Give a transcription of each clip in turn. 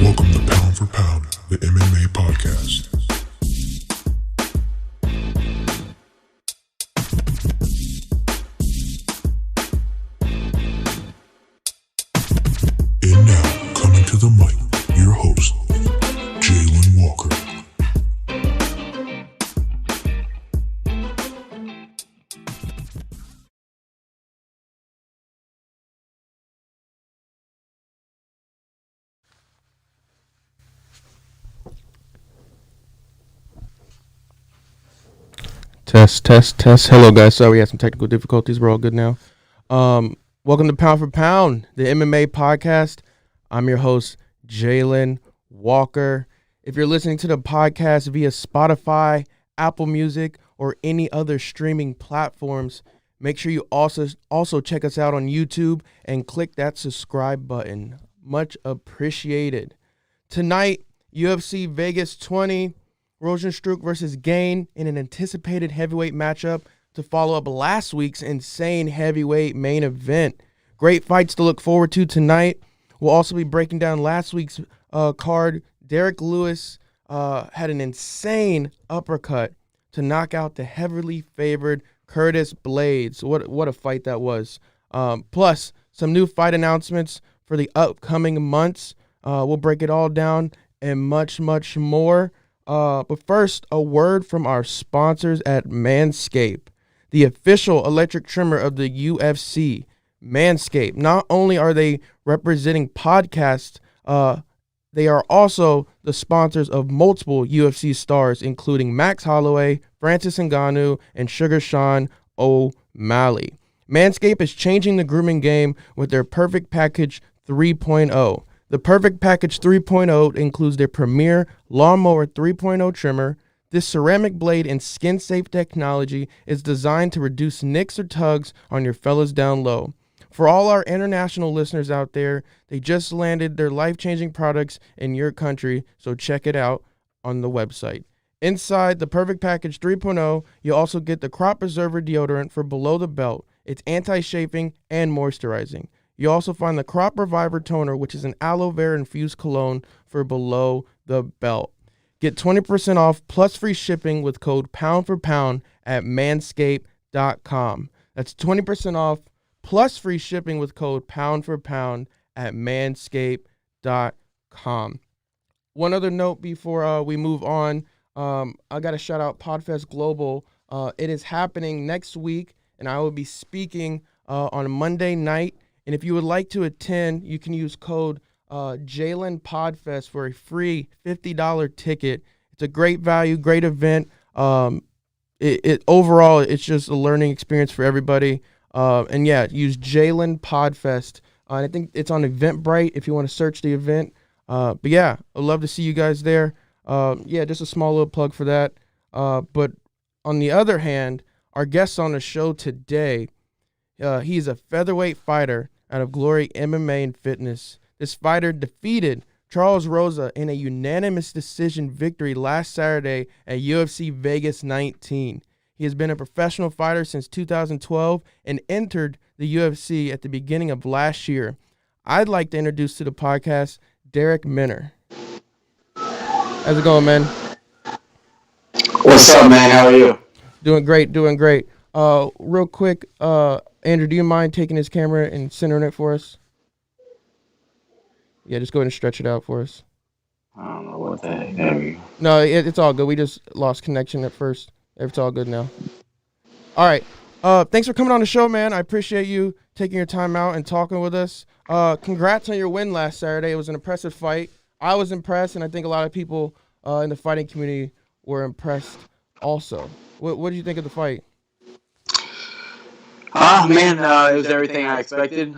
Welcome to Pound for Pound, the MMA podcast. And now, coming to the mic, your host, Jalen Walker. Test. Hello, guys. Sorry, we had some technical difficulties. We're all good now. Welcome to Pound for Pound, the MMA podcast. I'm your host, Jalen Walker. If you're listening to the podcast via Spotify, Apple Music, or any other streaming platforms, make sure you also check us out on YouTube and click that subscribe button. Much appreciated. Tonight, UFC Vegas 20. Rozenstruik versus Gane in an anticipated heavyweight matchup to follow up last week's insane heavyweight main event. Great fights to look forward to tonight. We'll also be breaking down last week's card. Derrick Lewis had an insane uppercut to knock out the heavily favored Curtis Blaydes. What a fight that was. Plus, some new fight announcements for the upcoming months. We'll break it all down and much, much more. But first, a word from our sponsors at Manscaped, the official electric trimmer of the UFC. Manscaped, not only are they representing podcasts, they are also the sponsors of multiple UFC stars, including Max Holloway, Francis Ngannou, and Sugar Sean O'Malley. Manscaped is changing the grooming game with their Perfect Package 3.0. The Perfect Package 3.0 includes their premier Lawnmower 3.0 trimmer. This ceramic blade and skin-safe technology is designed to reduce nicks or tugs on your fellas down low. For all our international listeners out there, they just landed their life-changing products in your country, so check it out on the website. Inside the Perfect Package 3.0, you'll also get the Crop Preserver deodorant for below the belt. It's anti-chafing and moisturizing. You also find the Crop Reviver Toner, which is an aloe vera infused cologne for below the belt. Get 20% off plus free shipping with code POUNDFORPOUND at manscaped.com. That's 20% off plus free shipping with code POUNDFORPOUND at manscaped.com. One other note before we move on, I got to shout out Podfest Global. It is happening next week, and I will be speaking on a Monday night. And if you would like to attend, you can use code JalenPodfest for a free $50 ticket. It's a great value, great event. Overall, it's just a learning experience for everybody. And yeah, use Jalen Podfest. I think it's on Eventbrite if you want to search the event. But yeah, I'd love to see you guys there. Yeah, just a small little plug for that. But on the other hand, our guest on the show today, he's a featherweight fighter out of Glory MMA Fitness. This fighter defeated Charles Rosa in a unanimous decision victory last Saturday at UFC Vegas 19. He has been a professional fighter since 2012 and entered the UFC at the beginning of last year. I'd like to introduce to the podcast Derrick Minner. How's it going, man? What's up, man? How are you? Doing great. Real quick, Andrew, do you mind taking his camera and centering it for us? Yeah, just go ahead and stretch it out for us. I don't know what the heck. There we go. No, it's all good. We just lost connection at first. It's all good now. All right. Thanks for coming on the show, man. I appreciate you taking your time out and talking with us. Congrats on your win last Saturday. It was an impressive fight. I was impressed, and I think a lot of people in the fighting community were impressed also. What did you think of the fight? Man, it was everything I expected.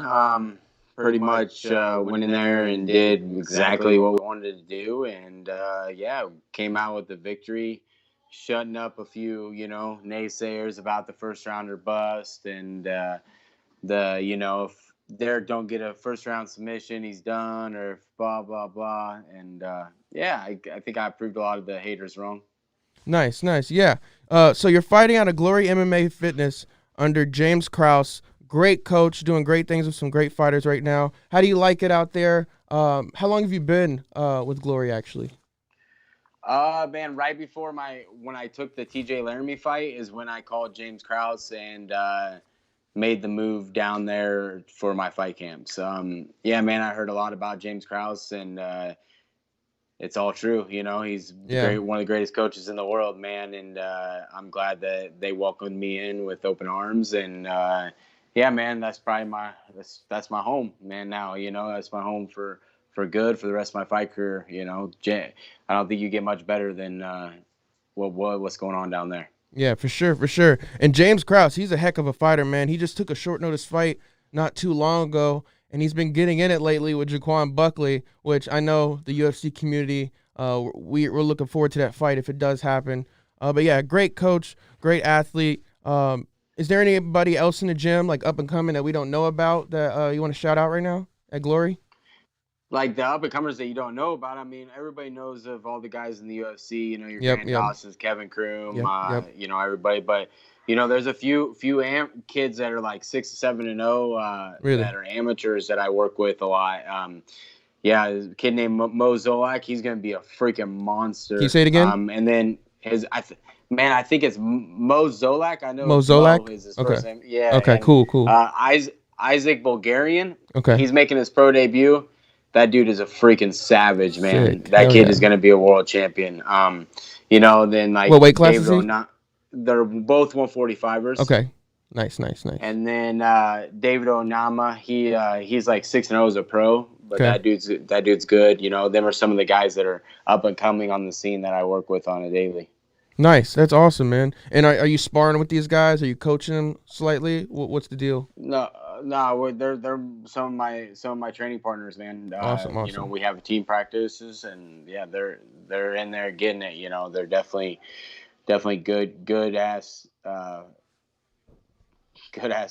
Pretty much went in there and did exactly what we wanted to do, and came out with the victory, shutting up a few, naysayers about the first rounder bust, and if Derrick don't get a first round submission, he's done, or if blah blah blah, and I think I proved a lot of the haters wrong. Nice, yeah. So you're fighting out of Glory MMA Fitness under James Krause. Great coach, doing great things with some great fighters right now. How do you like it out there? How long have you been with Glory actually? Man, right before when I took the TJ Laramie fight is when I called James Krause and made the move down there for my fight camps. Yeah, man, I heard a lot about James Krause, and it's all true. You know, he's Yeah. one of the greatest coaches in the world, man. And I'm glad that they welcomed me in with open arms. And yeah, man, that's probably that's my home, man. Now, you know, that's my home for good for the rest of my fight career. You know, I don't think you get much better than what's going on down there. Yeah, for sure, for sure. And James Krause, he's a heck of a fighter, man. He just took a short notice fight not too long ago, and he's been getting in it lately with Jaquan Buckley, which I know the UFC community, we're looking forward to that fight if it does happen. But yeah, great coach, great athlete. Is there anybody else in the gym, like up and coming, that we don't know about that you want to shout out right now at Glory? Like the up and comers that you don't know about. I mean, everybody knows of all the guys in the UFC. You know, your Yep, Grant yep, Dawson's, Kevin Kroom. yep. You know, everybody. But you know, there's a few kids that are like 6, 7, and 0 Really? that are amateurs that I work with a lot. Yeah, there's a kid named Mo Zolak. He's gonna be a freaking Can you monster. say it again? And then man, I think it's Mo Zolak. I know Mo it's Mo Zolak? is his Okay. first name. Yeah, Okay, and cool, cool. Isaac Bulgarian. Okay. He's making his pro debut. That dude is a freaking savage, man. Sick. That Hell kid yeah. is going to be a world champion. You know, then What like weight class is David he? Ona, they're both 145ers. Okay. Nice, nice, nice. And then David Onama, he's like 6-0 as a pro, but Okay. that dude's good. You know, them are some of the guys that are up and coming on the scene that I work with on a daily. Nice. That's awesome, man. And are you sparring with these guys? Are you coaching them slightly? What's the deal? No, no, they're some of my training partners, man. Awesome, You know, awesome. we have team practices, and yeah, they're in there getting it. You know, they're definitely good ass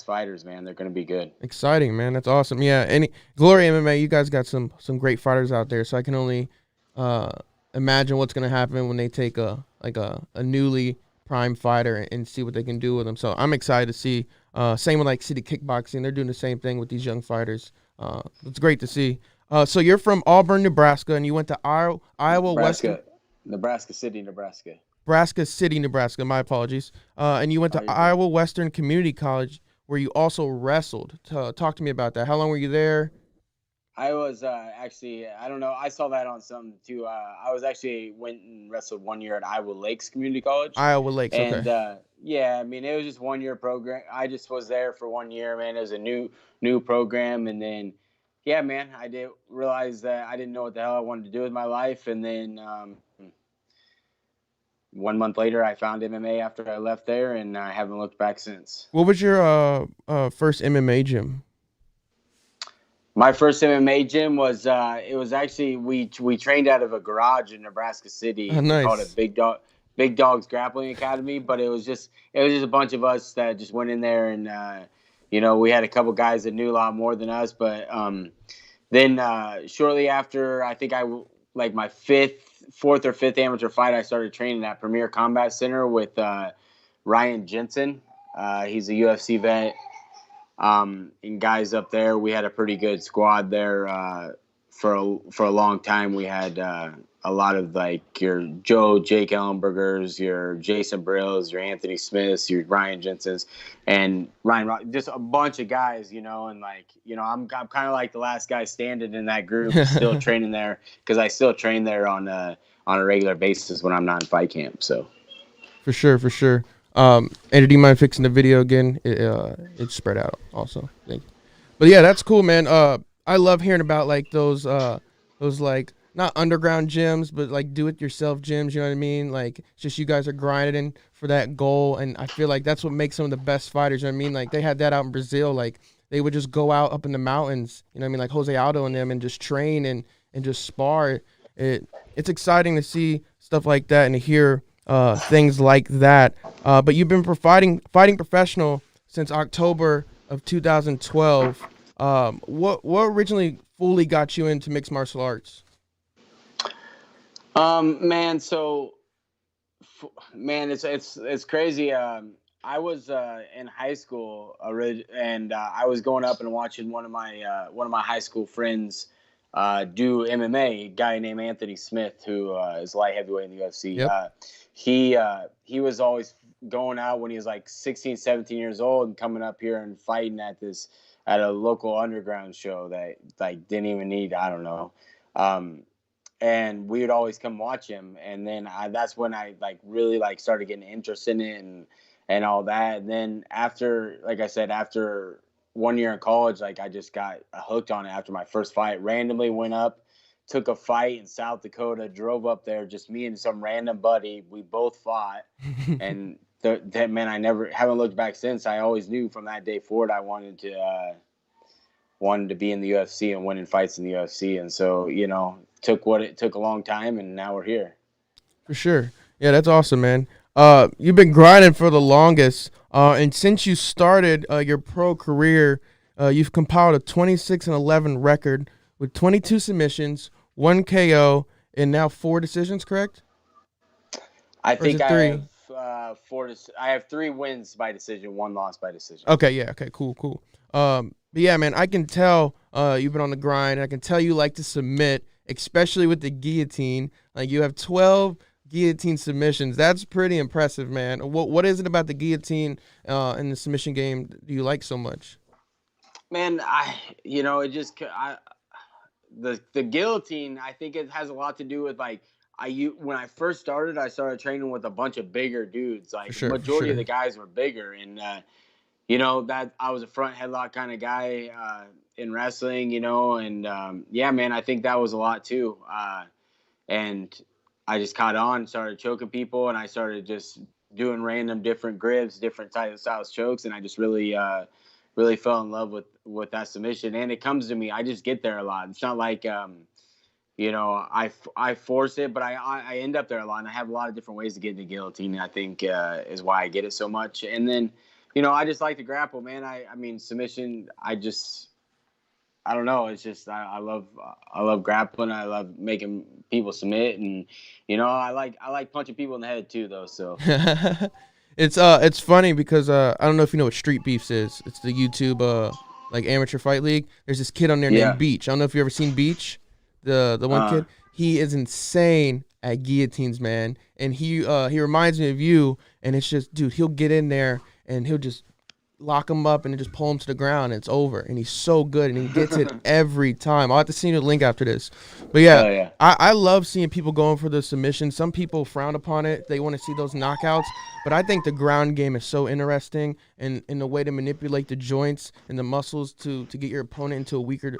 fighters, man. They're gonna be good. Exciting, man. That's awesome. Yeah. Any Glory MMA, you guys got some great fighters out there. So I can only uh imagine what's gonna happen when they take a newly prime fighter and see what they can do with them. So I'm excited to see. Same with like City Kickboxing. They're doing the same thing with these young fighters. It's great to see. So you're from Auburn, Nebraska, and you went to Iowa Western. Nebraska City, Nebraska. Nebraska City, Nebraska. My apologies. And you went Oh, to you're good. Iowa Western Community College, where you also wrestled. Talk to me about that. How long were you there? I was actually, I don't know. I saw that on something too. I was actually went and wrestled 1 year at Iowa Lakes Community College, Iowa Lakes. and Okay. yeah, I mean it was just 1 year program. I just was there for 1 year, man. It was a new program, and then yeah, man, I did realize that I didn't know what the hell I wanted to do with my life, and then 1 month later, I found MMA after I left there, and I haven't looked back since. What was your first MMA gym? My first MMA gym was it was actually we trained out of a garage in Nebraska City. We called it Nice. Big Dogs Grappling Academy, but it was just a bunch of us that just went in there, and you know, we had a couple guys that knew a lot more than us, but then shortly after, I think like my fourth or fifth amateur fight, I started training at Premier Combat Center with Ryan Jensen. He's a UFC vet. And guys up there, we had a pretty good squad there for a long time. We had a lot of like your Jake Ellenbergers, your Jason Brills, your Anthony Smiths, your Ryan Jensens, and just a bunch of guys, you know. And like, you know, I'm kind of like the last guy standing in that group, still training there because I still train there on a regular basis when I'm not in fight camp. So. For sure, for sure. And do you mind fixing the video again? It's spread out also. Thank you. But yeah, that's cool, man. I love hearing about like those like not underground gyms, but like do it yourself gyms. You know what I mean? Like it's just you guys are grinding for that goal, and I feel like that's what makes some of the best fighters. You know what I mean? Like they had that out in Brazil. Like they would just go out up in the mountains. You know what I mean? Like Jose Aldo and them, and just train and just spar. It's exciting to see stuff like that and to hear things like that. But you've been fighting professional since October of 2012. What originally fully got you into mixed martial arts? Man, man, it's crazy. I was in high school, and I was going up and watching one of my high school friends do MMA. A guy named Anthony Smith, who is light heavyweight in the UFC. Yep. He was always going out when he was like 16, 17 years old and coming up here and fighting at a local underground show that like didn't even need, I don't know. And we would always come watch him. And then that's when I like really like started getting interested in it and all that. And then after, like I said, after 1 year in college, like I just got hooked on it after my first fight. Randomly went up, took a fight in South Dakota, drove up there, just me and some random buddy. We both fought. And that man, I haven't looked back since. I always knew from that day forward I wanted to be in the UFC and winning fights in the UFC. And so, took a long time, and now we're here. For sure. Yeah, that's awesome, man. You've been grinding for the longest, and since you started your pro career, you've compiled a 26-11 record with 22 submissions, 1 KO, and now 4 decisions, correct? I think I have 4. I have 3 wins by decision, 1 loss by decision. Okay, yeah, okay, cool. But yeah, man, I can tell you've been on the grind. I can tell you like to submit, especially with the guillotine. Like you have 12 guillotine submissions. That's pretty impressive, man. What is it about the guillotine in the submission game do you like so much? Man, the guillotine, I think it has a lot to do with like when I first started, I started training with a bunch of bigger dudes. Like majority of the guys were bigger, and that I was a front headlock kind of guy in wrestling, and yeah, man, I think that was a lot too. And I just caught on, started choking people, and I started just doing random different grips, different styles chokes, and I just really fell in love with that submission. And it comes to me, I just get there a lot. It's not like I force it, but I end up there a lot, and I have a lot of different ways to get into guillotine. I think is why I get it so much. And then I just like to grapple, man. I mean submission. I don't know. It's just I love grappling. I love making people submit, and I like punching people in the head too, though. So it's funny because I don't know if you know what Street Beefs is. It's the YouTube like amateur fight league. There's this kid on there named Beach. I don't know if you ever seen Beach, the one kid. He is insane at guillotines, man, and he reminds me of you. And it's just, dude, he'll get in there and he'll just lock him up and then just pull him to the ground, and it's over. And he's so good, and he gets it every time. I'll have to send you the link after this. But yeah. I love seeing people going for the submission. Some people frown upon it. They want to see those knockouts. But I think the ground game is so interesting, and the way to manipulate the joints and the muscles to get your opponent into a weaker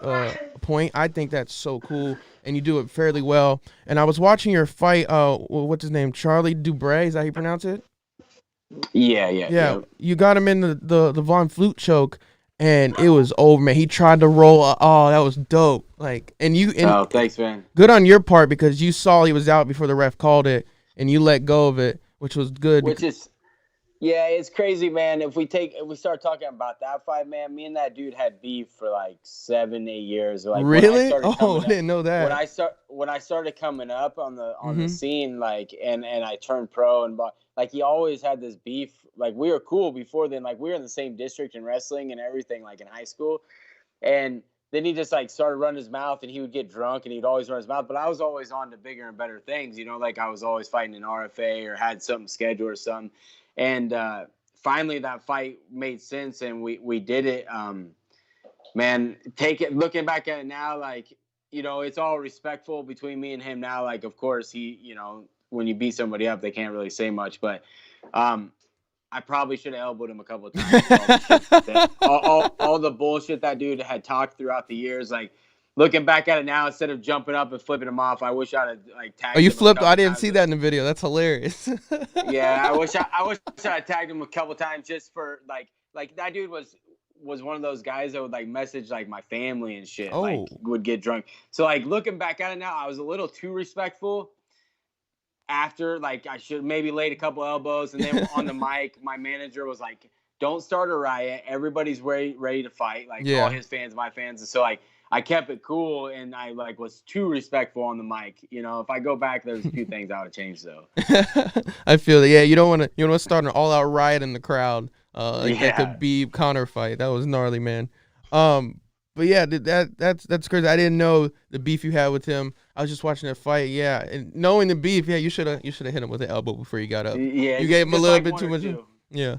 point. I think that's so cool, and you do it fairly well. And I was watching your fight, what's his name? Charlie Dubray, is that how you pronounce it? Yeah. You got him in the Von Flute choke, and it was over, man. He tried to roll. Oh, that was dope. Thanks, man. Good on your part, because you saw he was out before the ref called it, and you let go of it, which was good. It's crazy, man. If we start talking about that fight, man, me and that dude had beef for like 7-8 years. Like, really? I didn't know that. When I started coming up on the scene, like, and I turned pro, and like he always had this beef. Like we were cool before then. Like we were in the same district in wrestling and everything, like in high school. And then he just like started running his mouth, and he would get drunk, and he'd always run his mouth. But I was always on to bigger and better things, like I was always fighting in RFA or had something scheduled or something. And finally that fight made sense, and we did it. Man, looking back at it now, like, it's all respectful between me and him now. Like, of course, he, when you beat somebody up, they can't really say much. But I probably should have elbowed him a couple of times. All the bullshit that dude had talked throughout the years, like, looking back at it now, instead of jumping up and flipping him off, I wish I'd have like tagged him. Oh, you flipped? I didn't see that in the video. That's hilarious. Yeah, I wish I tagged him a couple times just for like that dude was one of those guys that would like message like my family and shit. Like would get drunk. So like looking back at it now, I was a little too respectful. After like I should maybe laid a couple elbows, and then on the mic, my manager was like, "Don't start a riot. Everybody's ready to fight. Like all his fans, my fans." And so like I kept it cool, and I like was too respectful on the mic. If I go back, there's a few things I would change though. I feel that. Yeah, you don't want to start an all-out riot in the crowd. Like a beef counter fight. That was gnarly, man. But yeah, that's crazy. I didn't know the beef you had with him. I was just watching that fight. Yeah, and knowing the beef, yeah, you should have hit him with an elbow before he got up. Yeah, You gave him a just little like bit one too or much. two. Yeah.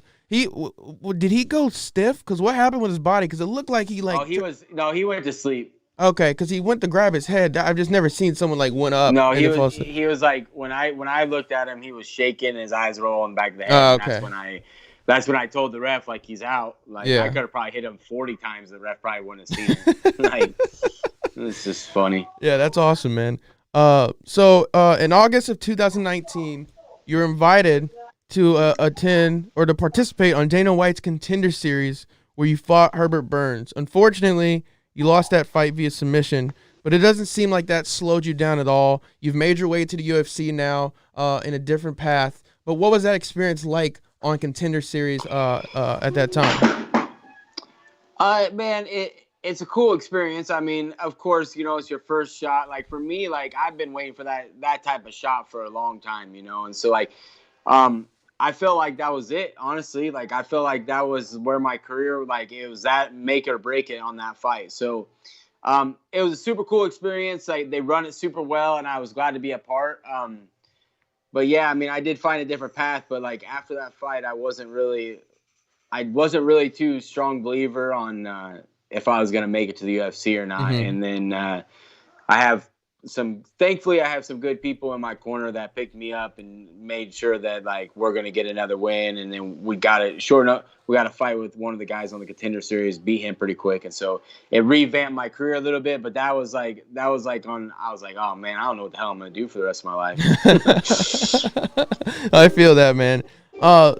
Did he go stiff? Because what happened with his body? Because it looked like he like. He went to sleep. Okay, because he went to grab his head. I've just never seen someone like went up. No, and then fall asleep. he was like when I looked at him, he was shaking, his eyes rolling back of the head. Oh, And okay. that's when I told the ref like he's out. Like Yeah. I could have probably hit him 40 times. The ref probably wouldn't have seen him. Like it's just funny. Yeah, that's awesome, man. So in August of 2019, you're invited to attend or to participate on Dana White's Contender Series, where you fought Herbert Burns. Unfortunately, you lost that fight via submission, but it doesn't seem like that slowed you down at all. You've made your way to the UFC now in a different path. But what was that experience like on Contender Series at that time? Man, it's a cool experience. I mean, of course, it's your first shot. Like for me, like I've been waiting for that type of shot for a long time, and so like, I felt like that was it. Honestly, like I feel like that was where my career, like it was that make or break it on that fight. So, it was a super cool experience. Like they run it super well, and I was glad to be a part. But yeah, I mean, I did find a different path. But like after that fight, I wasn't really too strong believer on if I was gonna make it to the UFC or not. Mm-hmm. And then thankfully I have some good people in my corner that picked me up and made sure that like we're gonna get another win. And then we got a fight with one of the guys on the Contender Series, beat him pretty quick, and so it revamped my career a little bit. But I was like, oh man, I don't know what the hell I'm gonna do for the rest of my life. I feel that, man.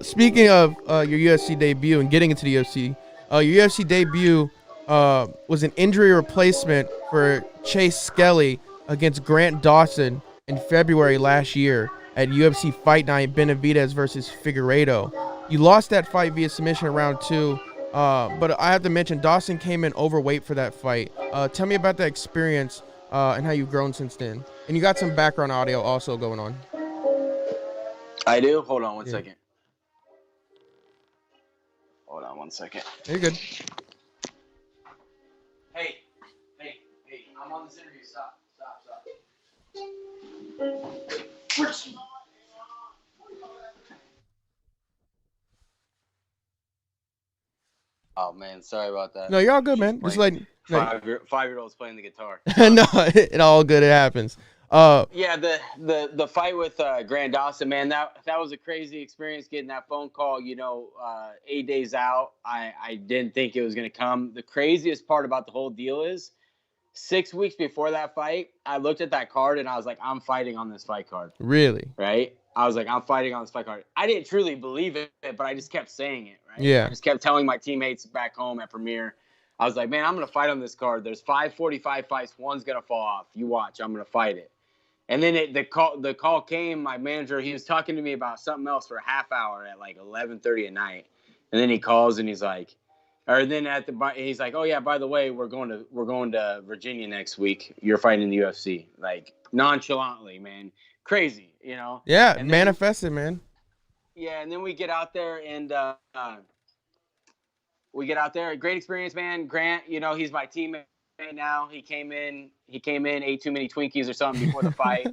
Speaking of your UFC debut and getting into the UFC, your UFC debut was an injury replacement for Chase Skelly against Grant Dawson in February last year at UFC Fight Night Benavidez versus Figueiredo. You lost that fight via submission in round 2, but I have to mention Dawson came in overweight for that fight. Tell me about that experience and how you've grown since then. And you got some background audio also going on. I do? Hold on one second. Hold on one second. You're good. Hey, I'm on this interview. Stop. Oh man, sorry about that. No, you're all good, man. Just like 5-year-old's playing the guitar. no, it all good. It happens. Yeah, the fight with Grant Dawson, man, that was a crazy experience getting that phone call. 8 days out. I didn't think it was gonna come. The craziest part about the whole deal is 6 weeks before that fight, I looked at that card and I was like, I'm fighting on this fight card. Really? Right? I was like, I'm fighting on this fight card. I didn't truly believe it, but I just kept saying it, right? Yeah. I just kept telling my teammates back home at Premier. I was like, man, I'm going to fight on this card. There's 545 fights. One's going to fall off. You watch. I'm going to fight it. And then the call came. My manager, he was talking to me about something else for a half hour at like 11:30 at night. And then he calls and he's like, he's like, oh yeah, by the way, we're going to Virginia next week. You're fighting in the UFC. Like nonchalantly, man. Crazy, Yeah, and manifested, man. Yeah, and then we get out there and great experience, man. Grant, he's my teammate now. He came in, ate too many Twinkies or something before the fight.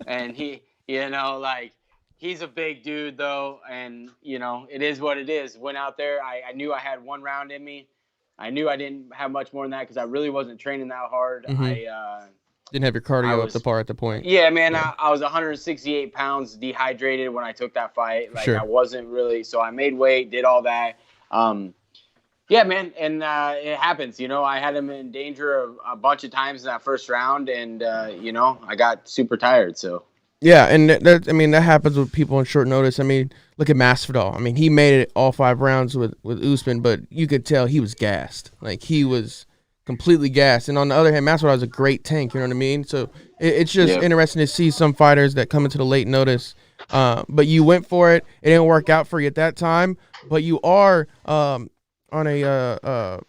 And he, he's a big dude though. And, it is what it is. Went out there. I knew I had one round in me. I knew I didn't have much more than that because I really wasn't training that hard. Mm-hmm. Didn't have your cardio up to par at the point. Yeah, man. Yeah. I was 168 pounds dehydrated when I took that fight. Like, sure. I wasn't really – so I made weight, did all that. Yeah, man, and it happens. I had him in danger a bunch of times in that first round, and, I got super tired, so. Yeah, and that happens with people on short notice. I mean, look at Masvidal. I mean, he made it all 5 rounds with Usman, but you could tell he was gassed. Like, he was completely gassed. And on the other hand, Masvidal is a great tank, you know what I mean? So it's just interesting to see some fighters that come into the late notice. But you went for it. It didn't work out for you at that time, but you are on a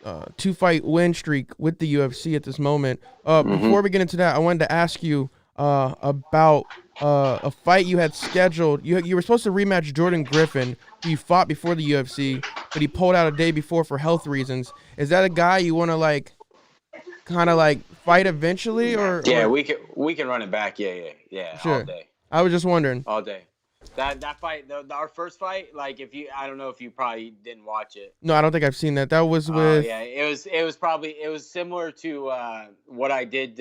2-fight win streak with the UFC at this moment. Before we get into that, I wanted to ask you about a fight you had scheduled. You were supposed to rematch Jordan Griffin, who you fought before the UFC, but he pulled out a day before for health reasons. Is that a guy you want to kind of like fight eventually, or Yeah, or? we can run it back. Yeah, all Sure. day, I was just wondering. all day. That fight, our first fight, like I don't know if you probably didn't watch it. No, I don't think I've seen that. That was Oh with. yeah, it was similar to what I did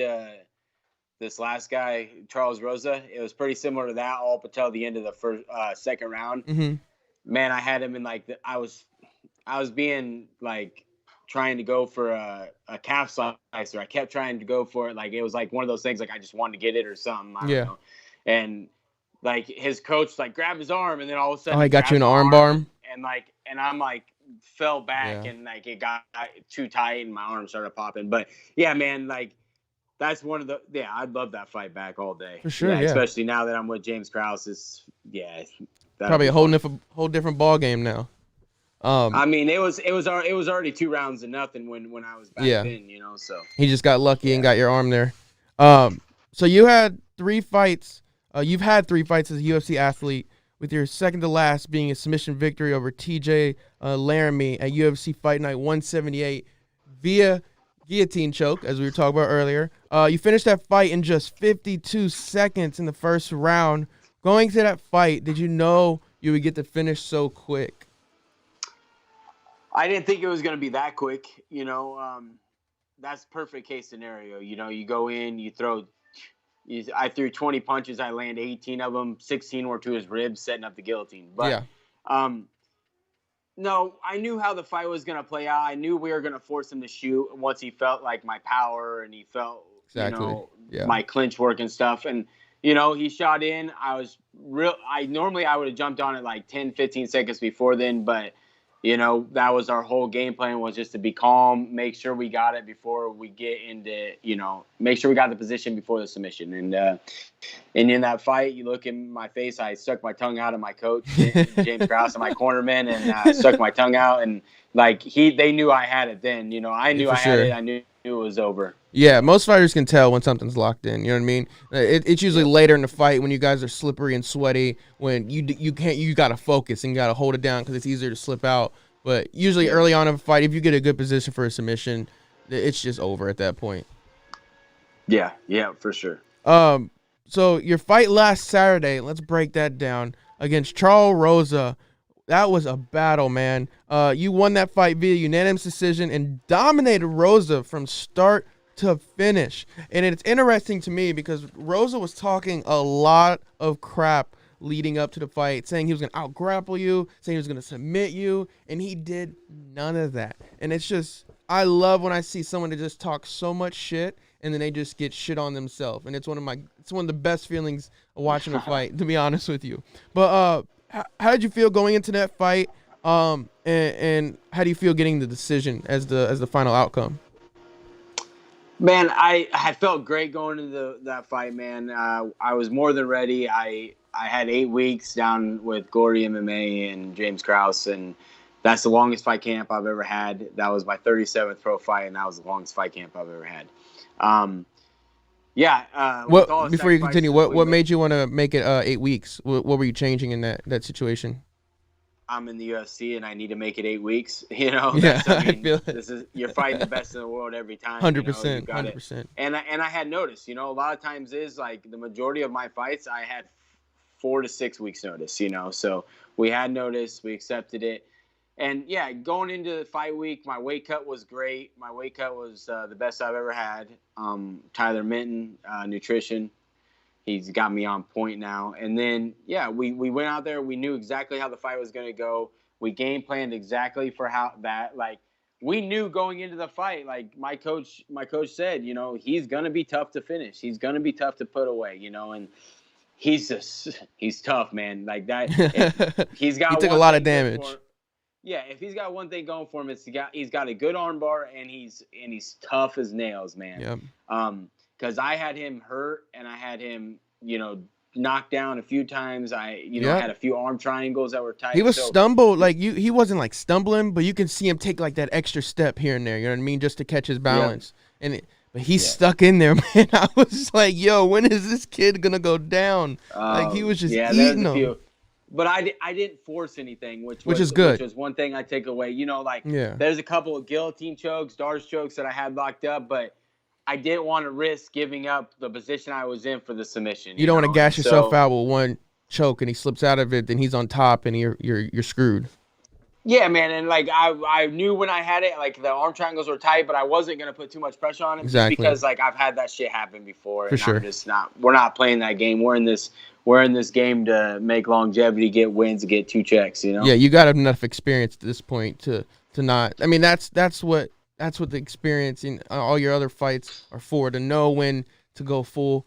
this last guy, Charles Rosa. It was pretty similar to that, all up until the end of the second round. Mm-hmm. Man, I had him in like I was being like trying to go for a calf slicer. I kept trying to go for it, like it was like one of those things, like I just wanted to get it or something. I don't know. And like his coach like grabbed his arm, and then all of a sudden he got you an arm and I'm like fell back and like it got too tight and my arm started popping. But yeah, man, like that's one of the I'd love that fight back all day for sure. Yeah. Especially now that I'm with James Krause. Probably a whole different ball game now. I mean, it was already 2-0 when I was back then, So he just got lucky and got your arm there. So you had 3 fights. You've had 3 fights as a UFC athlete, with your second to last being a submission victory over TJ Laramie at UFC Fight Night 178 via guillotine choke, as we were talking about earlier. You finished that fight in just 52 seconds in the first round. Going to that fight, did you know you would get the finish so quick? I didn't think it was going to be that quick. That's perfect case scenario. You go in, I threw 20 punches. I landed 18 of them. 16 were to his ribs, setting up the guillotine. But, no, I knew how the fight was going to play out. I knew we were going to force him to shoot once he felt like my power and he felt, my clinch work and stuff. And, he shot in. Normally I would have jumped on it like 10, 15 seconds before then, but that was our whole game plan, was just to be calm, make sure we got it before we get into, make sure we got the position before the submission. And in that fight, you look in my face, I stuck my tongue out at my coach, James Krause, and my cornerman, and stuck my tongue out. And like they knew I had it then, I knew I had it. I knew it was over. Yeah, most fighters can tell when something's locked in. You know what I mean? It's usually later in the fight when you guys are slippery and sweaty, when you got to focus and got to hold it down because it's easier to slip out. But usually early on in a fight, if you get a good position for a submission, it's just over at that point. Yeah, for sure. So your fight last Saturday, let's break that down, against Charles Rosa. That was a battle, man. You won that fight via unanimous decision and dominated Rosa from start to finish. And it's interesting to me because Rosa was talking a lot of crap leading up to the fight, saying he was going to out-grapple you, saying he was going to submit you, and he did none of that. And it's just, I love when I see someone that just talks so much shit and then they just get shit on themselves. And it's one of the best feelings of watching a fight, to be honest with you. But how did you feel going into that fight? And how do you feel getting the decision as the final outcome? Man, I felt great going into that fight, man. I was more than ready. I had 8 weeks down with Glory MMA and James Krause, and that's the longest fight camp I've ever had. That was my 37th pro fight, and that was the longest fight camp I've ever had. Before you continue, what made you want to make it 8 weeks? What were you changing in that situation? I'm in the UFC and I need to make it 8 weeks. You're fighting the best in the world every time. 100%, 100%. And I had noticed, a lot of times is like the majority of my fights, I had 4 to 6 weeks notice, so we had notice, we accepted it. And yeah, going into the fight week, my weight cut was great. My weight cut was the best I've ever had. Tyler Minton, nutrition. He's got me on point now. And then, yeah, we went out there. We knew exactly how the fight was going to go. We game planned exactly for how that, like, we knew going into the fight, like my coach said, he's going to be tough to finish. He's going to be tough to put away, and he's tough, man. Like that. He took a lot of damage. Yeah, if he's got one thing going for him, he's got a good armbar and he's tough as nails, man. Yep. Because I had him hurt and I had him, knocked down a few times. I had a few arm triangles that were tight. He was stumbled, like he wasn't like stumbling, but you can see him take like that extra step here and there. You know what I mean, just to catch his balance. Yeah. But he's stuck in there, man. I was just like, yo, when is this kid gonna go down? Like he was just eating them. But I didn't force anything, which is good. Which was one thing I take away. There's a couple of guillotine chokes, Darce chokes that I had locked up, but I didn't want to risk giving up the position I was in for the submission. You don't want to gas And yourself out with one choke and he slips out of it, then he's on top and you're screwed. Yeah, man, and like I knew when I had it, like the arm triangles were tight, but I wasn't gonna put too much pressure on it Exactly. just because like I've had that shit happen before, and sure. I'm just not. We're not playing that game. We're in this game to make longevity, get wins, get 2 checks. You know. Yeah, you got enough experience at this point to not. I mean, that's what the experience in all your other fights are for, to know when to go full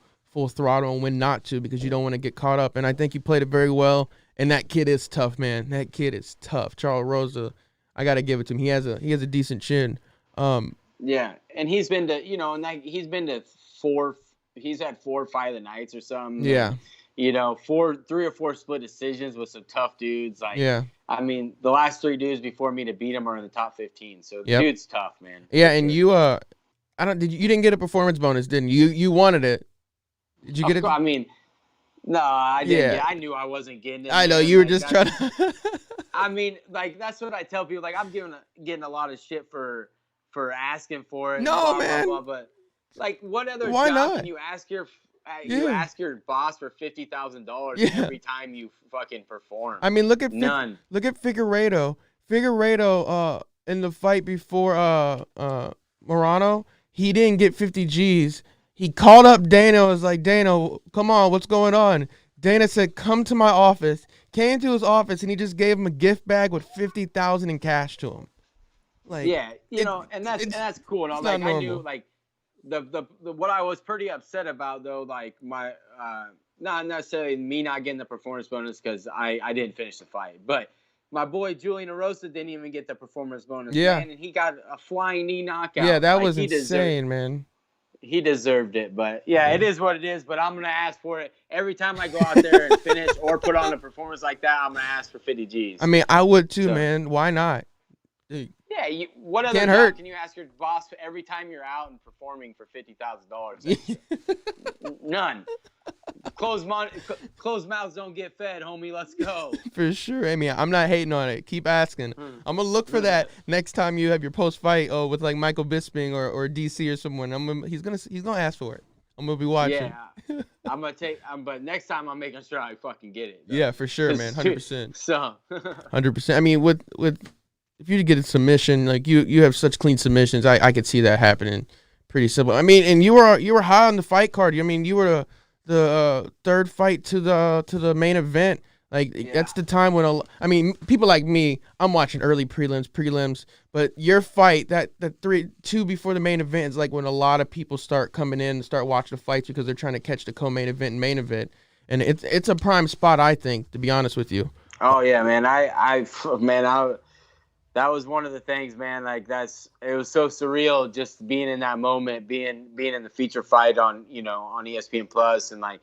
throttle and when not to, because you don't want to get caught up. And I think you played it very well. And that kid is tough, man. That kid is tough. Charles Rosa, I got to give it to him. He has a decent chin. Yeah, and he's been to he's been to 4. He's had 4 fight of the nights or something. Yeah. And, 3 or 4 split decisions with some tough dudes. Like, yeah. I mean, the last 3 dudes before me to beat him are in the top 15. So the dude's tough, man. Yeah, and you you didn't get a performance bonus, didn't you? You wanted it. Did you get it? I mean, no, I didn't. Yeah. I knew I wasn't getting it. I know you were just trying to. I mean, like that's what I tell people. Like I'm getting a lot of shit for asking for it. No, man. Blah, blah, but like, what other Why job not? can you ask your you ask your boss for $50,000 every time you fucking perform? I mean, look at none. Look at Figueiredo. Figueiredo, in the fight before Morano, he didn't get 50 G's. He called up Dana, was like, Dana, come on, what's going on? Dana said, come to my office. Came to his office, and he just gave him a gift bag with $50,000 in cash to him. Like, yeah, and that's cool. And like, I knew, like, the what I was pretty upset about, though, like, my not necessarily me not getting the performance bonus because I didn't finish the fight, but my boy Julian Erosa didn't even get the performance bonus. Yeah. Man, and he got a flying knee knockout. Yeah, that was insane, man. He deserved it, but it is what it is. But I'm gonna ask for it every time I go out there and finish or put on a performance like that. I'm gonna ask for 50 G's. I mean, I would too, man. Why not? Dude, yeah, what other job can you ask your boss every time you're out and performing for $50,000? None. Closed mouths don't get fed, homie. Let's go. For sure. I mean, I'm not hating on it. Keep asking. I'm gonna look for that next time you have your post fight with like Michael Bisping or DC or someone. He's gonna ask for it. I'm gonna be watching. Yeah, I'm gonna take. But next time I'm making sure I fucking get it. Though. Yeah, for sure, man. 100%. So. 100%. I mean, with if you get a submission, like you have such clean submissions, I could see that happening pretty simple. I mean, and you were high on the fight card. I mean, you were the third fight to the main event. Like, that's the time when people like me, I'm watching early prelims, but your fight, that 2 before the main event is like when a lot of people start coming in and start watching the fights because they're trying to catch the co-main event and main event. And it's a prime spot, I think, to be honest with you. Oh yeah, man. That was one of the things, man. Like it was so surreal just being in that moment, being in the feature fight on ESPN Plus, and like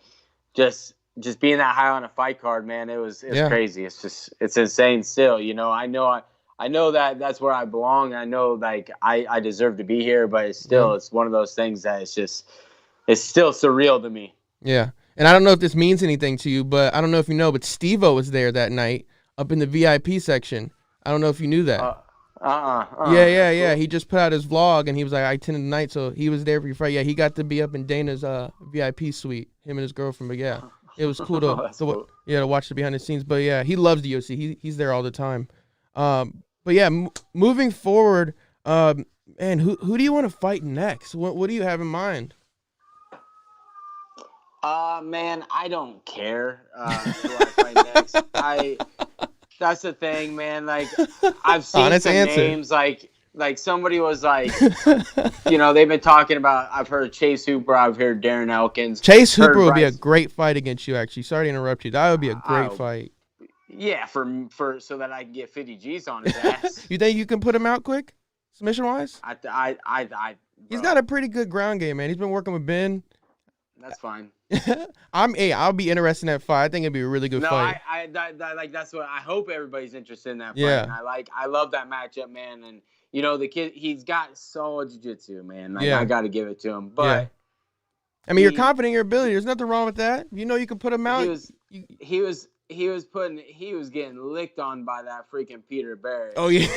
just being that high on a fight card, man. It was crazy. It's insane still. I know that that's where I belong. I know like I deserve to be here, but it's one of those things that it's still surreal to me. Yeah. And I don't know if this means anything to you, but I don't know if you know, but Steve-O was there that night up in the VIP section. I don't know if you knew that. Yeah. He just put out his vlog, and he was like, I attended the night, so he was there for your fight. Yeah, he got to be up in Dana's VIP suite, him and his girlfriend. But yeah, it was cool to watch the behind the scenes. But yeah, he loves the UFC. He's there all the time. But yeah, moving forward, man, who do you want to fight next? What do you have in mind? Man, I don't care who I fight next. That's the thing, man. Like, I've seen some names. Like somebody was like, they've been talking about. I've heard Chase Hooper. I've heard Darren Elkins. Chase Hooper would be a great fight against you. Actually, sorry to interrupt you. That would be a great fight. Yeah, for so that I can get 50 G's on his ass. You think you can put him out quick, submission wise? He's got a pretty good ground game, man. He's been working with Ben. That's fine. I'll be interested in that fight. I think it'd be a really good fight. That's what I hope everybody's interested in that fight. Yeah. And I love that matchup, man. And the kid, he's got solid jiu-jitsu, man. Like, I got to give it to him. But I mean, you're confident in your ability. There's nothing wrong with that. You can put him out. He was he was getting licked on by that freaking Peter Barrett. Oh yeah.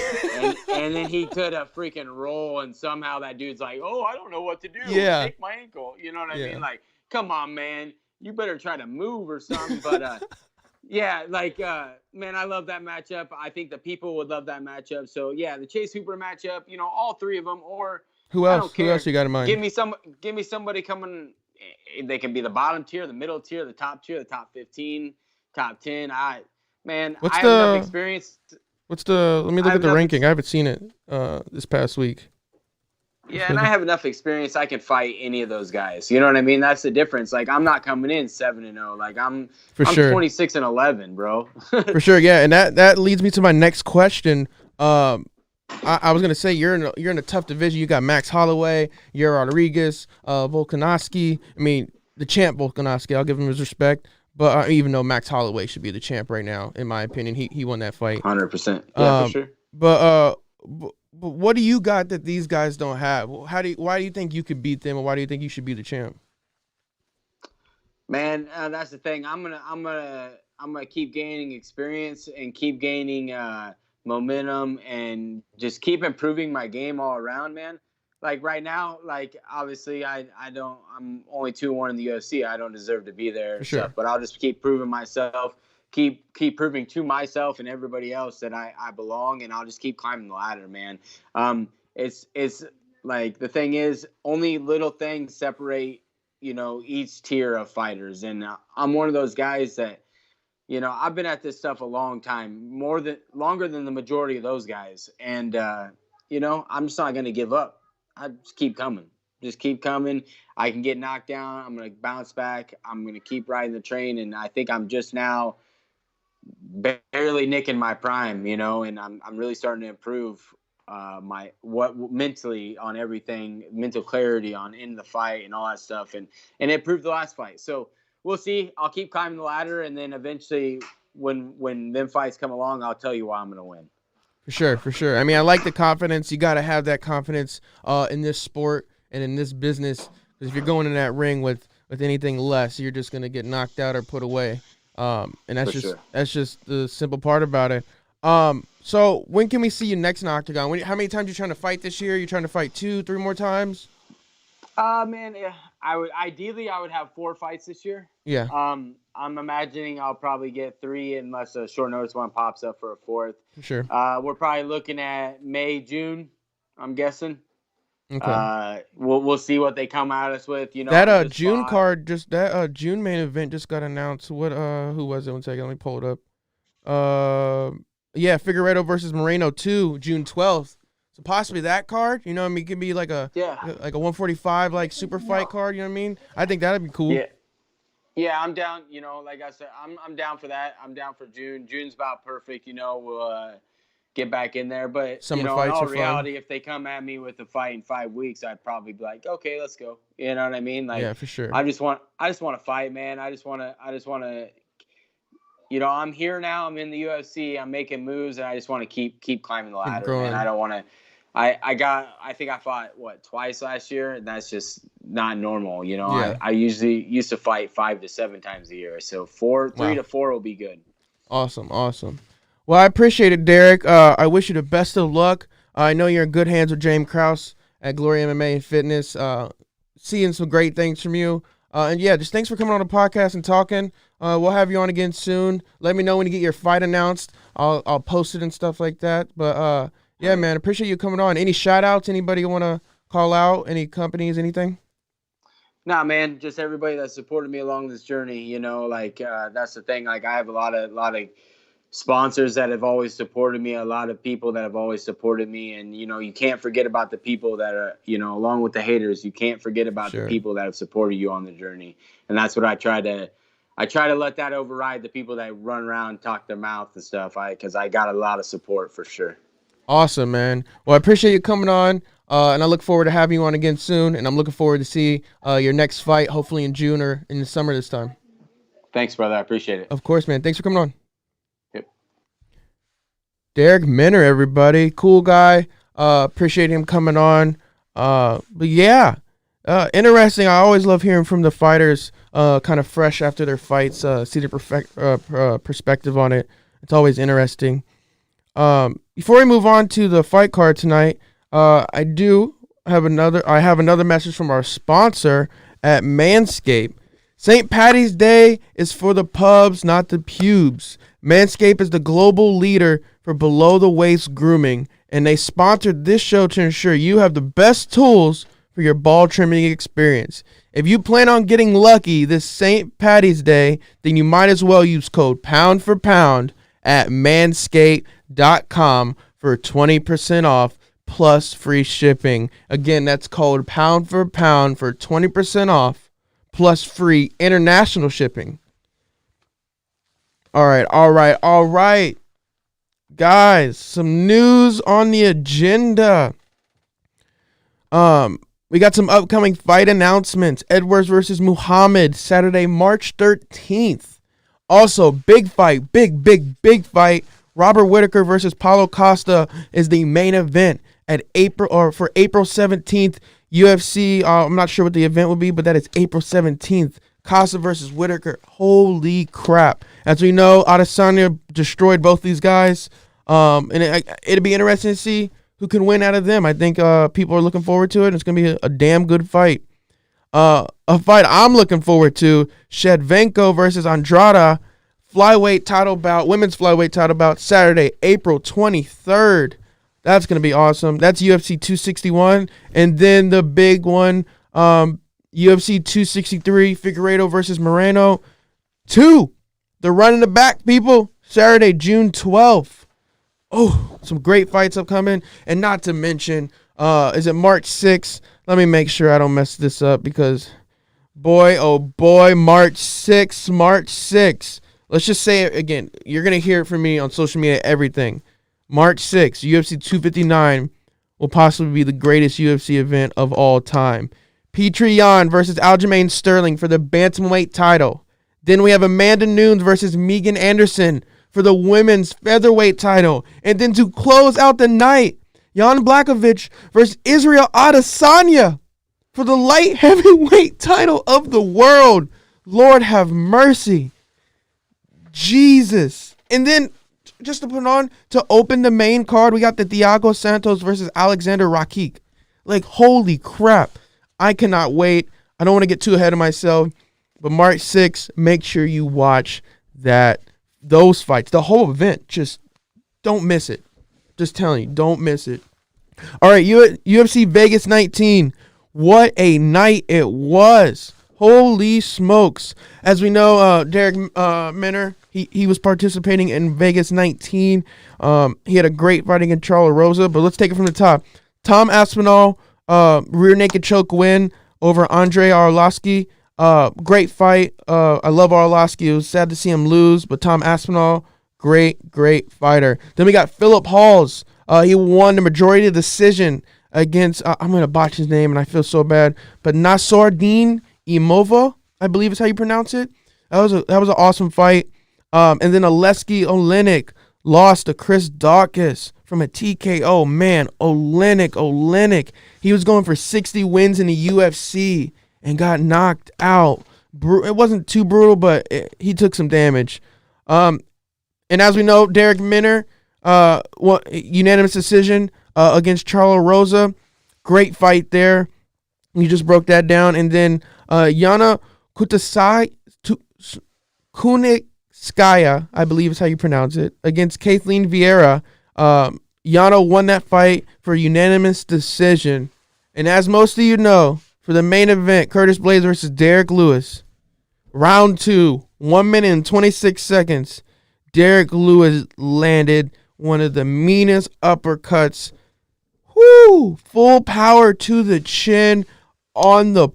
and then he could a freaking roll, and somehow that dude's like, oh, I don't know what to do. Yeah. Take my ankle. You know what I Yeah. mean? Like, come on, man. You better try to move or something. But yeah, like man, I love that matchup. I think the people would love that matchup. So yeah, the Chase Hooper matchup, all three of them, or Who I else? don't care. Who else you got in mind? Give me somebody coming. They can be the bottom tier, the middle tier, the top tier, the top 15, top 10. I have enough experience. Let me look at the ranking. I haven't seen it this past week. Yeah, and I have enough experience. I can fight any of those guys. You know what I mean? That's the difference. Like, I'm not coming in 7-0. Like, I'm 26-11, bro. For sure, yeah. And that leads me to my next question. I was gonna say you're in a tough division. You got Max Holloway, Yair Rodriguez, Volkanovski. I mean, the champ Volkanovski. I'll give him his respect. But even though Max Holloway should be the champ right now, in my opinion, he won that fight. 100%. Yeah, for sure. But what do you got that these guys don't have? Why do you think you could beat them, and why do you think you should be the champ? Man, that's the thing. I'm gonna keep gaining experience and keep gaining momentum and just keep improving my game all around, man. Like right now, like obviously I'm only 2-1 in the UFC. I don't deserve to be there and stuff, but I'll just keep proving myself. Keep proving to myself and everybody else that I belong, and I'll just keep climbing the ladder, man. It's like the thing is, only little things separate, each tier of fighters, and I'm one of those guys that, I've been at this stuff a long time, longer than the majority of those guys, and I'm just not gonna give up. I just keep coming. Just keep coming. I can get knocked down. I'm gonna bounce back. I'm gonna keep riding the train, and I think I'm just now barely nicking my prime, and I'm really starting to improve mentally on everything, mental clarity on in the fight and all that stuff, and it improved the last fight. So we'll see. I'll keep climbing the ladder, and then eventually, when them fights come along, I'll tell you why I'm gonna win. For sure. I mean, I like the confidence. You got to have that confidence in this sport and in this business, because if you're going in that ring with anything less, you're just gonna get knocked out or put away. And that's just the simple part about it. So when can we see you next in Octagon? How many times are you trying to fight this year? You trying to fight 2-3 more times? Man, yeah, I would have 4 fights this year. Yeah. I'm imagining I'll probably get 3 unless a short notice one pops up for a 4th. For sure. We're probably looking at May, June, I'm guessing. Okay. We'll see what they come at us with. That June card, June main event just got announced. What who was it? One second, let me pull it up. Figueiredo versus Moreno 2, June 12th. So possibly that card. It could be like a 145 like super fight card. You know what I mean? I think that'd be cool. Yeah. Yeah, I'm down. Like I said, I'm down for that. I'm down for June. June's about perfect. We'll get back in there. But Summer in fights all are reality, fun. If they come at me with a fight in 5 weeks, I'd probably be like, okay, let's go. You know what I mean? Like, yeah, for sure. I just want to fight, man. I just want to. I'm here now. I'm in the UFC. I'm making moves, and I just want to keep climbing the ladder. And I don't want to. I think I fought twice last year, and that's just not normal. Yeah. I usually used to fight 5 to 7 times a year, so 3 to 4 will be good. Awesome. Well, I appreciate it, Derrick. I wish you the best of luck. I know you're in good hands with James Krause at Glory MMA Fitness. Seeing some great things from you. And yeah, just thanks for coming on the podcast and talking. We'll have you on again soon. Let me know when you get your fight announced. I'll post it and stuff like that. But yeah, man, appreciate you coming on. Any shout outs? Anybody you want to call out? Any companies? Anything? Nah, man, just everybody that supported me along this journey. That's the thing. Like, I have a lot of sponsors that have always supported me, a lot of people that have always supported me, and you can't forget about the people that are, along with the haters, you can't forget about the people that have supported you on the journey. And that's what I try to let that override the people that run around and talk their mouth and stuff, because I got a lot of support for sure. Awesome, man. Well, I appreciate you coming on, and I look forward to having you on again soon, and I'm looking forward to see your next fight, hopefully in June or in the summer this time. Thanks, brother. I appreciate it. Of course, man. Thanks for coming on. Yep. Derrick Minner, everybody. Cool guy. Appreciate him coming on. But yeah, Interesting. I always love hearing from the fighters, kind of fresh after their fights, see their perspective on it. It's always interesting. Before we move on to the fight card tonight, I have another message from our sponsor at Manscaped. St. Paddy's Day is for the pubs, not the pubes. Manscaped is the global leader for below-the-waist grooming, and they sponsored this show to ensure you have the best tools for your ball trimming experience. If you plan on getting lucky this St. Paddy's Day, then you might as well use code pound for pound at manscaped.com for 20% off plus free shipping. Again, that's code pound for pound for 20% off plus free international shipping. All right. Guys, some news on the agenda. We got some upcoming fight announcements. Edwards versus Muhammad, Saturday, March 13th. Also, big fight, big fight. Robert Whittaker versus Paulo Costa is the main event for April 17th. UFC, I'm not sure what the event will be, but that is April 17th. Costa versus Whittaker. Holy crap. As we know, Adesanya destroyed both these guys. And it'll be interesting to see who can win out of them. I think people are looking forward to it. It's going to be a damn good fight. A fight I'm looking forward to, Shevchenko versus Andrade, women's flyweight title bout, Saturday, April 23rd. That's going to be awesome. That's UFC 261. And then the big one, UFC 263, Figueiredo versus Moreno 2. The run in the back, people. Saturday, June 12th. Oh, some great fights upcoming. And not to mention, is it March 6th? Let me make sure I don't mess this up because, boy, oh boy, March 6th. Let's just say it again. You're going to hear it from me on social media, everything. March 6th, UFC 259 will possibly be the greatest UFC event of all time. Petr Yan versus Aljamain Sterling for the bantamweight title. Then we have Amanda Nunes versus Megan Anderson for the women's featherweight title. And then to close out the night, Jan Blachowicz versus Israel Adesanya for the light heavyweight title of the world. Lord have mercy. Jesus. And then just to put on, to open the main card, we got the Thiago Santos versus Alexander Rakik. Like, holy crap. I cannot wait. I don't want to get too ahead of myself. But March 6th, make sure you watch those fights. The whole event. Just don't miss it. Just telling you, don't miss it. All right, UFC Vegas 19. What a night it was. Holy smokes. As we know, Derrick Minner, he was participating in Vegas 19. He had a great fight against Charles Rosa, but let's take it from the top. Tom Aspinall, rear naked choke win over Andrei Arlovski. Great fight. I love Arlovski. It was sad to see him lose, but Tom Aspinall, great fighter. Then we got Philip Halls. He won the majority decision against, I'm going to botch his name, and I feel so bad, but Nassourdine Imova, I believe is how you pronounce it. That was an awesome fight. And then Oleksiy Oleinik lost to Chris Daukaus from a TKO. Man, Oleinik. He was going for 60 wins in the UFC and got knocked out. It wasn't too brutal, but he took some damage. And as we know, Derrick Minner, unanimous decision against Charles Rosa. Great fight there. You just broke that down. And then Yana Kunitskaya, I believe is how you pronounce it, against Kathleen Vieira. Yana won that fight for unanimous decision. And as most of you know, for the main event, Curtis Blaydes versus Derrick Lewis. Round 2, 1 minute and 26 seconds. Derrick Lewis landed one of the meanest uppercuts. Whoo! Full power to the chin, on the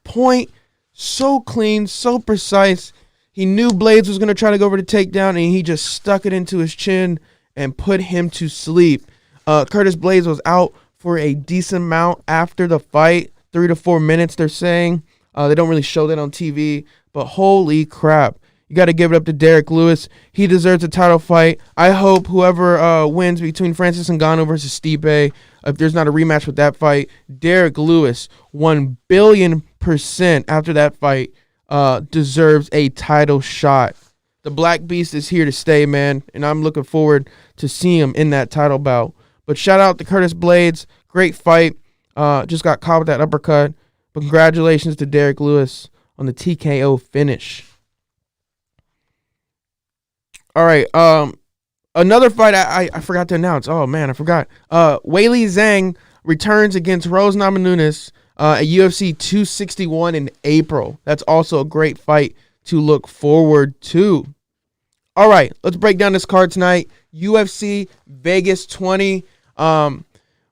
point. So clean, so precise. He knew Blaydes was going to try to go over the takedown, and he just stuck it into his chin and put him to sleep. Curtis Blaydes was out for a decent amount after the fight, 3 to 4 minutes, they're saying. They don't really show that on TV, but holy crap. you got to give it up to Derrick Lewis. He deserves a title fight. I hope whoever wins between Francis Ngannou versus Stipe, if there's not a rematch with that fight, Derrick Lewis, 1,000,000,000% after that fight, deserves a title shot. The Black Beast is here to stay, man, and I'm looking forward to seeing him in that title bout. But shout out to Curtis Blaydes. Great fight. Just got caught with that uppercut. But congratulations to Derrick Lewis on the TKO finish. All right. Another fight I forgot to announce. Oh, man, I forgot. Weili Zhang returns against Rozenstruik at UFC 261 in April. That's also a great fight to look forward to. All right, let's break down this card tonight. UFC Vegas 20.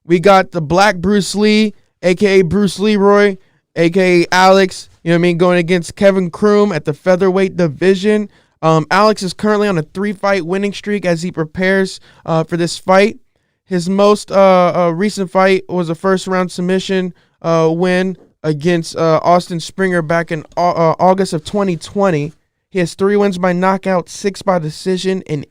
We got the Black Bruce Lee, a.k.a. Bruce Leroy, a.k.a. Alex, going against Kevin Kroom at the featherweight division. Alex is currently on a 3-fight winning streak as he prepares for this fight. His most recent fight was a first-round submission win against Austin Springer back in August of 2020. He has 3 wins by knockout, 6 by decision, and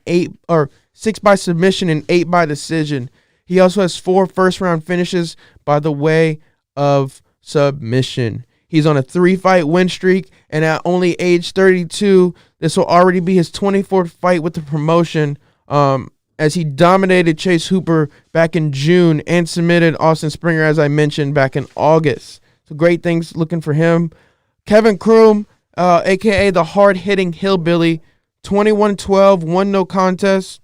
6 by submission and 8 by decision. He also has 4 first-round finishes by the way of submission. He's on a 3-fight win streak, and at only age 32, this will already be his 24th fight with the promotion, as he dominated Chase Hooper back in June and submitted Austin Springer, as I mentioned, back in August. So great things looking for him. Kevin Kroom, a.k.a. the hard-hitting hillbilly, 21-12, 1 no contest.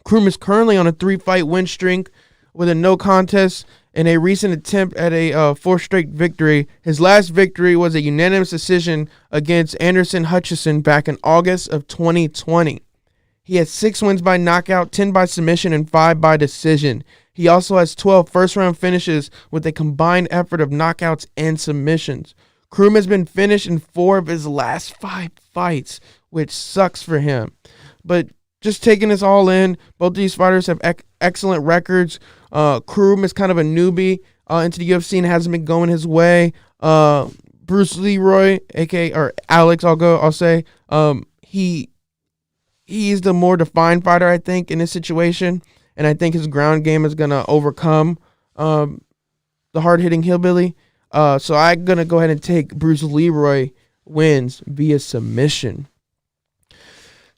Kroom is currently on a 3-fight win streak with a no contest in a recent attempt at a 4th straight victory. His last victory was a unanimous decision against Anderson Hutchison back in August of 2020. He has 6 wins by knockout, 10 by submission, and 5 by decision. He also has 12 first-round finishes with a combined effort of knockouts and submissions. Kroom has been finished in 4 of his last 5 fights, which sucks for him. But just taking this all in, both these fighters have excellent records. Kroom is kind of a newbie into the UFC and hasn't been going his way. Bruce Leroy, aka or Alex, I'll say, he's the more defined fighter, I think, in this situation, and I think his ground game is gonna overcome the hard-hitting hillbilly. So I'm gonna go ahead and take Bruce Leroy wins via submission.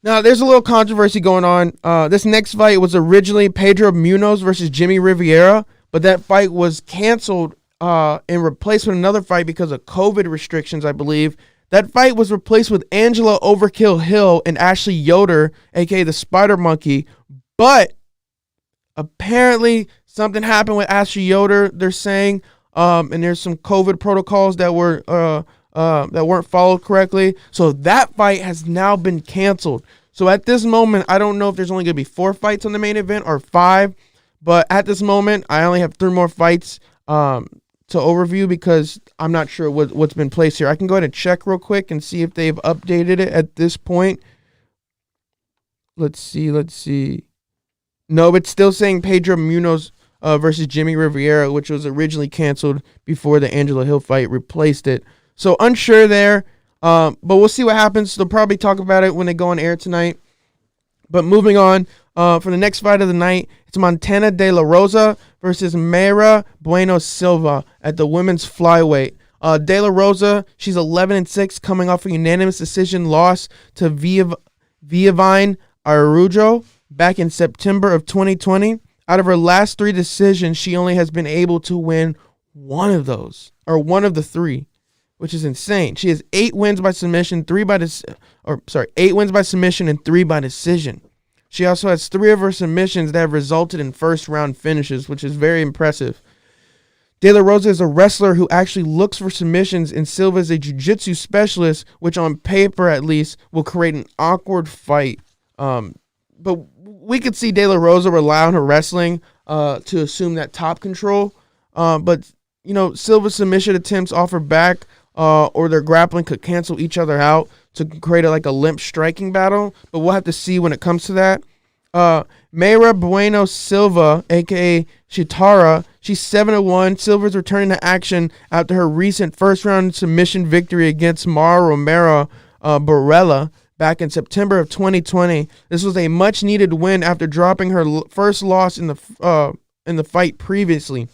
Now, there's a little controversy going on. This next fight was originally Pedro Munoz versus Jimmy Rivera, but that fight was canceled and replaced with another fight because of COVID restrictions, I believe. That fight was replaced with Angela Overkill Hill and Ashley Yoder, a.k.a. the Spider Monkey. But apparently something happened with Ashley Yoder, they're saying, and there's some COVID protocols that weren't followed correctly. So that fight has now been canceled. So at this moment, I don't know if there's only going to be 4 fights on the main event or 5. But at this moment, I only have 3 more fights to overview because I'm not sure what's been placed here. I can go ahead and check real quick and see if they've updated it at this point. Let's see. No, it's still saying Pedro Munoz versus Jimmy Rivera, which was originally canceled before the Angela Hill fight replaced it. So unsure there, but we'll see what happens. They'll probably talk about it when they go on air tonight. But moving on, for the next fight of the night, it's Montana De La Rosa versus Mayra Bueno Silva at the women's flyweight. De La Rosa, she's 11-6, coming off a unanimous decision loss to Viviane Araújo back in September of 2020. Out of her last 3 decisions, she only has been able to win one of those, or one of the 3. Which is insane. She has 8 wins by submission, 8 wins by submission and 3 by decision. She also has 3 of her submissions that have resulted in first-round finishes, which is very impressive. De La Rosa is a wrestler who actually looks for submissions, and Silva is a jiu-jitsu specialist, which on paper at least will create an awkward fight. But we could see De La Rosa rely on her wrestling to assume that top control. But Silva's submission attempts off her back or their grappling could cancel each other out to create a limp striking battle, but we'll have to see when it comes to that. Mayra Bueno Silva, a.k.a. Shitara, she's 7-1. Silva's returning to action after her recent first-round submission victory against Mara Romero Barella back in September of 2020. This was a much-needed win after dropping her first loss in the fight previously.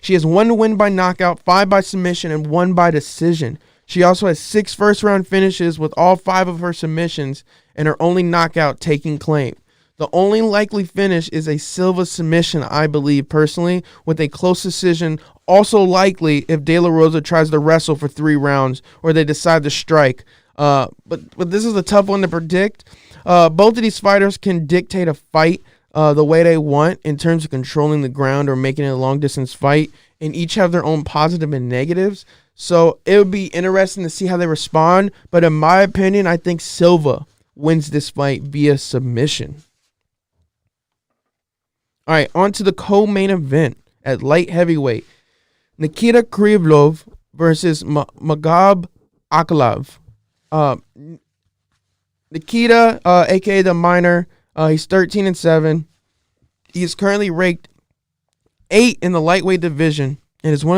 She has 1 win by knockout, 5 by submission, and 1 by decision. She also has 6 first-round finishes with all 5 of her submissions and her only knockout taking claim. The only likely finish is a Silva submission, I believe, personally, with a close decision. Also likely if De La Rosa tries to wrestle for 3 rounds or they decide to strike. But this is a tough one to predict. Both of these fighters can dictate a fight the way they want in terms of controlling the ground or making it a long-distance fight, and each have their own positive and negatives. So it would be interesting to see how they respond. But in my opinion, I think Silva wins this fight via submission. All right, on to the co-main event at light heavyweight. Nikita Krivlov versus Magab Akalov. Nikita, a.k.a. the Minor, he's 13-7. He is currently ranked 8 in the lightweight division and is is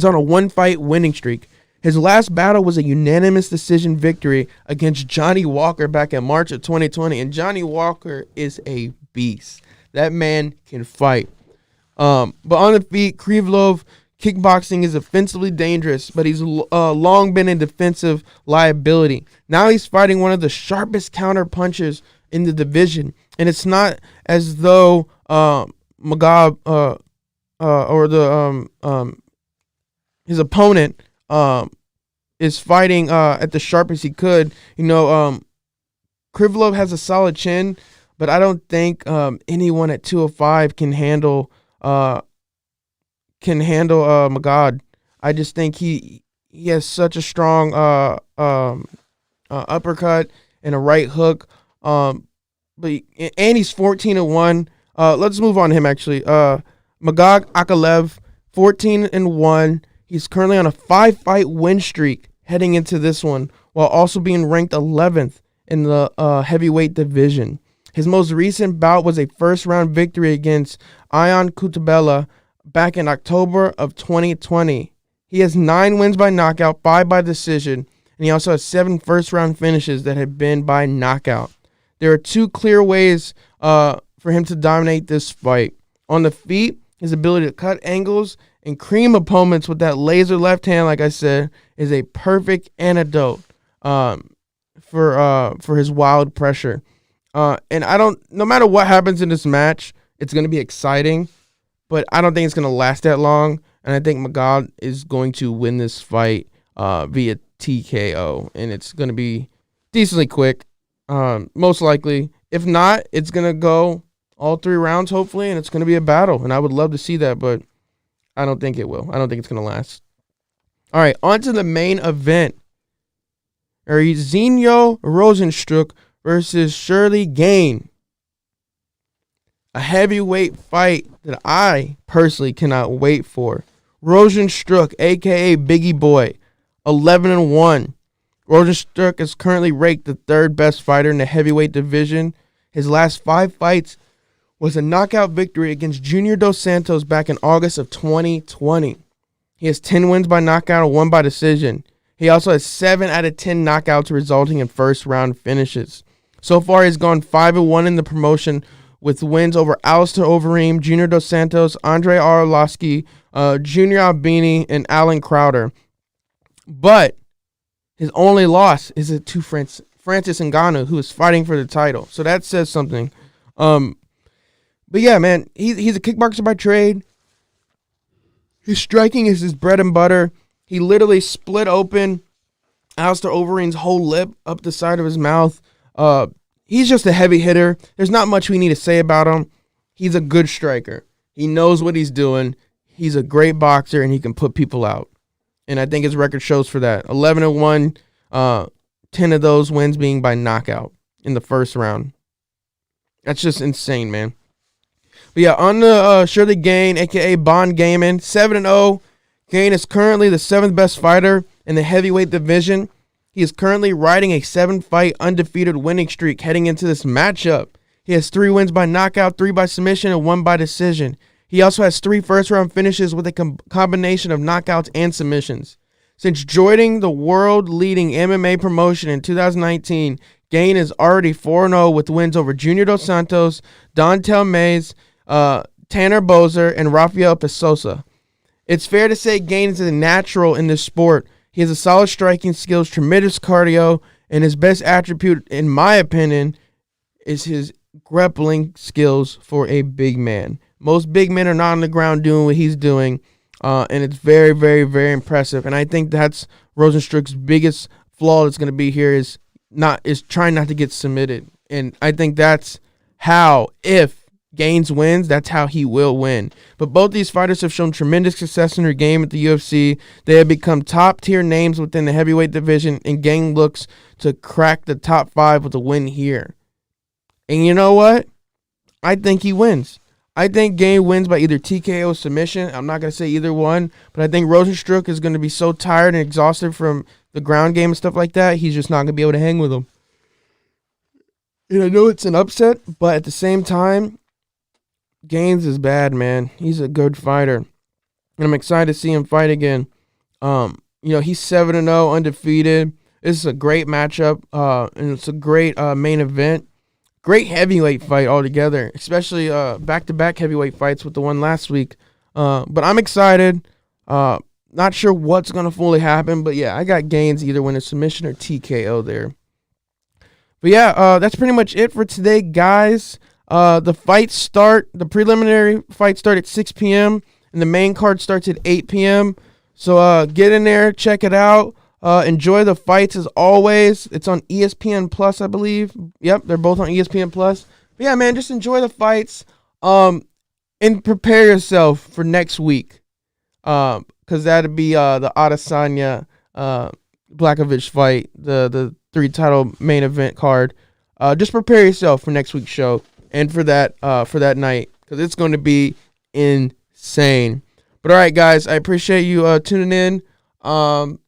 on a 1-fight winning streak. His last battle was a unanimous decision victory against Johnny Walker back in March of 2020, and Johnny Walker is a beast. That man can fight. But on the feet, Krivlov kickboxing is offensively dangerous, but he's long been a defensive liability. Now he's fighting one of the sharpest counter punchers in the division, and it's not as though Magab his opponent is fighting at the sharpest he could. Krivlov has a solid chin, but I don't think anyone at 205 can handle Magad. I just think he has such a strong uppercut and a right hook. And he's 14-1. Let's move on to him actually. Magad Akalov, 14-1. He's currently on a 5-fight win streak heading into this one, while also being ranked 11th in the heavyweight division. His most recent bout was a first-round victory against Ion Cutabella back in October of 2020. He has 9 wins by knockout, 5 by decision, and he also has 7 first-round finishes that have been by knockout. There are 2 clear ways for him to dominate this fight. On the feet, his ability to cut angles and cream opponents with that laser left hand, like I said, is a perfect antidote for his wild pressure. And no matter what happens in this match, it's going to be exciting, but I don't think it's going to last that long. And I think Magad is going to win this fight via TKO, and it's going to be decently quick, most likely. If not, it's going to go all 3 rounds, hopefully, and it's going to be a battle. And I would love to see that, but I don't think it will. I don't think it's going to last. All right, on to the main event. Rozenstruik versus Shirley Gane. A heavyweight fight that I personally cannot wait for. Rozenstruik, a.k.a. Biggie Boy, 11-1. Rozenstruik is currently ranked the 3rd best fighter in the heavyweight division. His last 5 fights was a knockout victory against Junior Dos Santos back in August of 2020. He has 10 wins by knockout and 1 by decision. He also has 7 out of 10 knockouts resulting in first-round finishes. So far, he's gone 5-1 in the promotion with wins over Alistair Overeem, Junior Dos Santos, Andrei Arlovsky, Junior Albini, and Alan Crowder. But his only loss is to Francis Ngannou, who is fighting for the title. So that says something. But yeah, man, he's a kickboxer by trade. His striking is his bread and butter. He literally split open Alistair Overeem's whole lip up the side of his mouth. He's just a heavy hitter. There's not much we need to say about him. He's a good striker. He knows what he's doing. He's a great boxer, and he can put people out. And I think his record shows for that. 11-1, 10 of those wins being by knockout in the first round. That's just insane, man. But yeah, on the Shirley Gane, a.k.a. Bond Gaiman, 7-0. Gane is currently the 7th best fighter in the heavyweight division. He is currently riding a 7-fight undefeated winning streak heading into this matchup. He has 3 wins by knockout, 3 by submission, and 1 by decision. He also has 3 first-round finishes with a combination of knockouts and submissions. Since joining the world-leading MMA promotion in 2019, Gane is already 4-0 with wins over Junior Dos Santos, Dontel Mays, Tanner Bozer, and Rafael Pesosa. It's fair to say Gane is a natural in this sport. He has a solid striking skills, tremendous cardio, and his best attribute, in my opinion, is his grappling skills for a big man. Most big men are not on the ground doing what he's doing, and it's very, very, very impressive. And I think that's Rozenstruik's biggest flaw that's going to be here is trying not to get submitted. And I think that's how, if Gaines wins, that's how he will win. But both these fighters have shown tremendous success in their game at the UFC. They have become top-tier names within the heavyweight division, and Gane looks to crack the top 5 with a win here. And you know what? I think he wins. I think Gane wins by either TKO or submission. I'm not going to say either one, but I think Rozenstruik is going to be so tired and exhausted from the ground game and stuff like that, he's just not going to be able to hang with him. And I know it's an upset, but at the same time, Gaines is bad, man. He's a good fighter. And I'm excited to see him fight again. He's 7-0, undefeated. This is a great matchup, and it's a great main event. Great heavyweight fight altogether, especially back-to-back heavyweight fights with the one last week. But I'm excited. Not sure what's going to fully happen, but yeah, I got Gaines either win a submission or TKO there. But yeah, that's pretty much it for today, guys. The preliminary fights start at 6 p.m., and the main card starts at 8 p.m. So get in there, check it out. Enjoy the fights as always. It's on ESPN Plus, I believe. Yep, they're both on ESPN Plus. But yeah, man, just enjoy the fights. And prepare yourself for next week. Because that'd be the Adesanya Blachowicz fight, the 3-title main event card. Just prepare yourself for next week's show and for that night, because it's going to be insane. But all right, guys, I appreciate you tuning in.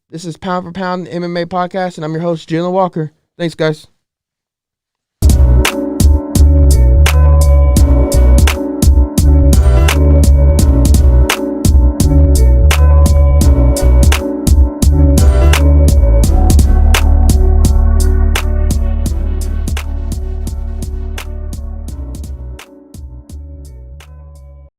This is Pound for Pound MMA podcast, and I'm your host, Jalen Walker. Thanks, guys.